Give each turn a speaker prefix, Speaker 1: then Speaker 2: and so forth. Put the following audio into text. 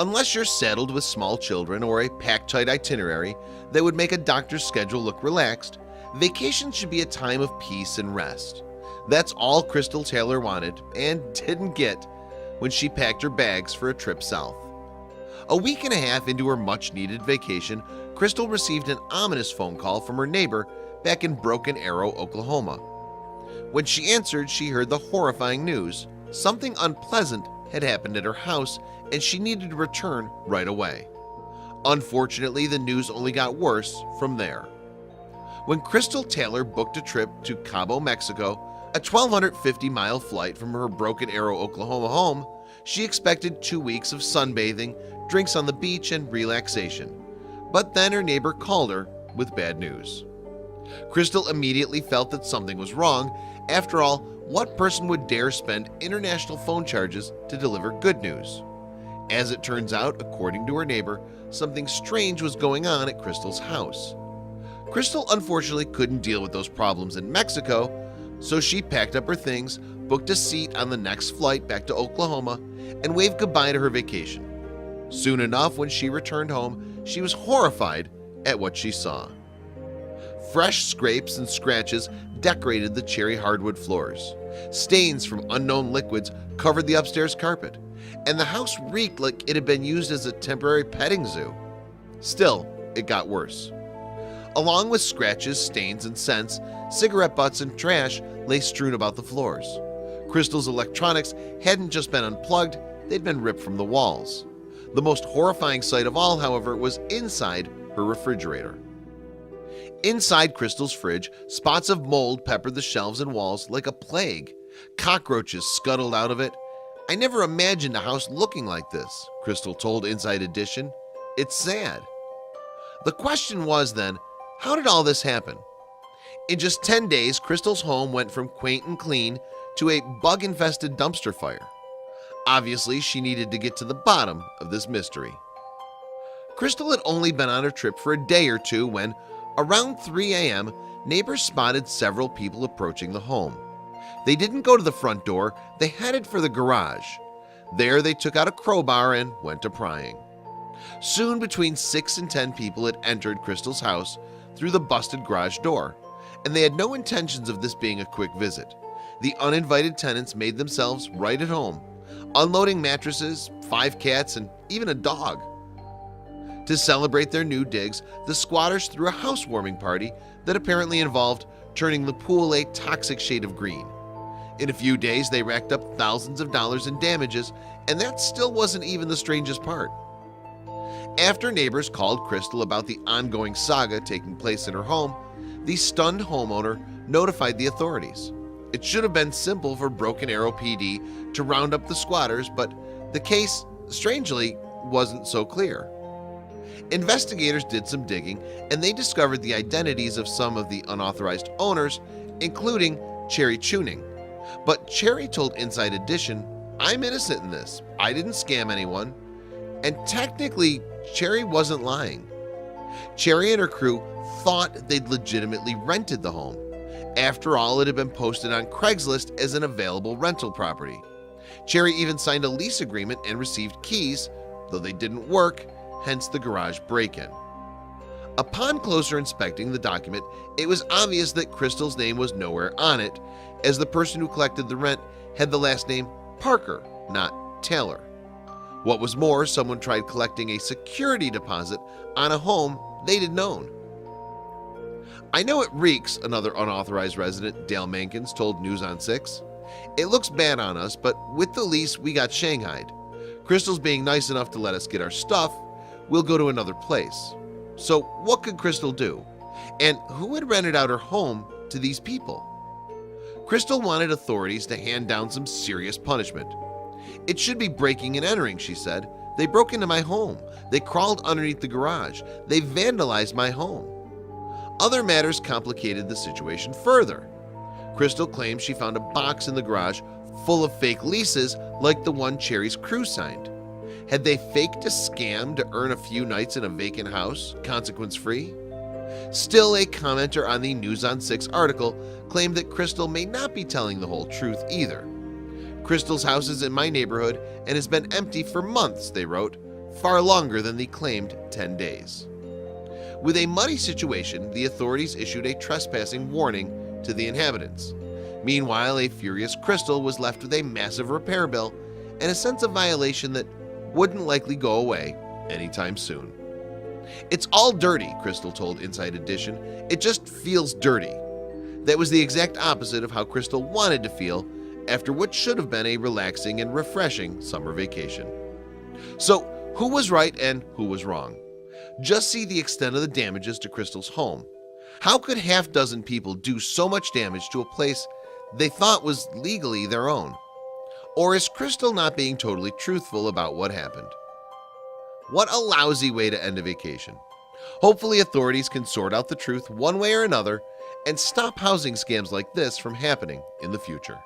Speaker 1: Unless you're saddled with small children or a packed-tight itinerary that would make a doctor's schedule look relaxed, vacation should be a time of peace and rest. That's all Crystal Taylor wanted and didn't get when she packed her bags for a trip south. A week and a half into her much-needed vacation, Crystal received an ominous phone call from her neighbor back in Broken Arrow, Oklahoma. When she answered, she heard the horrifying news. Something unpleasant had happened at her house and she needed to return right away. Unfortunately, the news only got worse from there. When Crystal Taylor booked a trip to Cabo, Mexico, a 1,250-mile flight from her Broken Arrow, Oklahoma home, she expected 2 weeks of sunbathing, drinks on the beach, and relaxation. But then her neighbor called her with bad news. Crystal immediately felt that something was wrong. After all, what person would dare spend international phone charges to deliver good news? As it turns out, according to her neighbor, something strange was going on at Crystal's house. Crystal unfortunately couldn't deal with those problems in Mexico, so she packed up her things, booked a seat on the next flight back to Oklahoma, and waved goodbye to her vacation. Soon enough, when she returned home, she was horrified at what she saw. Fresh scrapes and scratches decorated the cherry hardwood floors. Stains from unknown liquids covered the upstairs carpet, and the house reeked like it had been used as a temporary petting zoo. Still, it got worse. Along with scratches, stains, and scents, cigarette butts and trash lay strewn about the floors. Crystal's electronics hadn't just been unplugged, they'd been ripped from the walls. The most horrifying sight of all, however, was inside her refrigerator. Inside Crystal's fridge, spots of mold peppered the shelves and walls like a plague. Cockroaches scuttled out of it. "I never imagined a house looking like this," Crystal told Inside Edition. "It's sad." The question was then, how did all this happen? In just 10 days, Crystal's home went from quaint and clean to a bug-infested dumpster fire. Obviously, she needed to get to the bottom of this mystery. Crystal had only been on her trip for a day or two when, around 3 a.m., neighbors spotted several people approaching the home. They didn't go to the front door, they headed for the garage. There they took out a crowbar and went to prying. Soon between 6 and 10 people had entered Crystal's house through the busted garage door, and they had no intentions of this being a quick visit. The uninvited tenants made themselves right at home, unloading mattresses, 5 cats, and even a dog. To celebrate their new digs, the squatters threw a housewarming party that apparently involved turning the pool a toxic shade of green. In a few days, they racked up thousands of dollars in damages, and that still wasn't even the strangest part. After neighbors called Crystal about the ongoing saga taking place in her home, the stunned homeowner notified the authorities. It should have been simple for Broken Arrow PD to round up the squatters, but the case, strangely, wasn't so clear. Investigators did some digging, and they discovered the identities of some of the unauthorized owners, including Cherry Tuning. But Cherry told Inside Edition, "I'm innocent in this. I didn't scam anyone." And technically, Cherry wasn't lying. Cherry and her crew thought they'd legitimately rented the home. After all, it had been posted on Craigslist as an available rental property. Cherry even signed a lease agreement and received keys, though they didn't work, hence the garage break-in. Upon closer inspecting the document, it was obvious that Crystal's name was nowhere on it, as the person who collected the rent had the last name Parker, not Taylor. What was more, someone tried collecting a security deposit on a home they'd known. "I know it reeks," another unauthorized resident, Dale Mankins, told News on 6. "It looks bad on us, but with the lease we got shanghaied. Crystal's being nice enough to let us get our stuff. We'll go to another place." So what could Crystal do? And who had rented out her home to these people? Crystal wanted authorities to hand down some serious punishment. "It should be breaking and entering," she said. "They broke into my home. They crawled underneath the garage. They vandalized my home." Other matters complicated the situation further. Crystal claimed she found a box in the garage full of fake leases like the one Cherry's crew signed. Had they faked a scam to earn a few nights in a vacant house, consequence-free? Still, a commenter on the News on 6 article claimed that Crystal may not be telling the whole truth either. "Crystal's house is in my neighborhood and has been empty for months," they wrote. far longer than the claimed 10 days. With a muddy situation, the authorities issued a trespassing warning to the inhabitants. Meanwhile, a furious Crystal was left with a massive repair bill and a sense of violation that wouldn't likely go away anytime soon. "It's all dirty," Crystal told Inside Edition. "It just feels dirty." That was the exact opposite of how Crystal wanted to feel after what should have been a relaxing and refreshing summer vacation. So, who was right and who was wrong? Just see the extent of the damages to Crystal's home. How could half-dozen people do so much damage to a place they thought was legally their own? Or is Crystal not being totally truthful about what happened? What a lousy way to end a vacation. Hopefully authorities can sort out the truth one way or another and stop housing scams like this from happening in the future.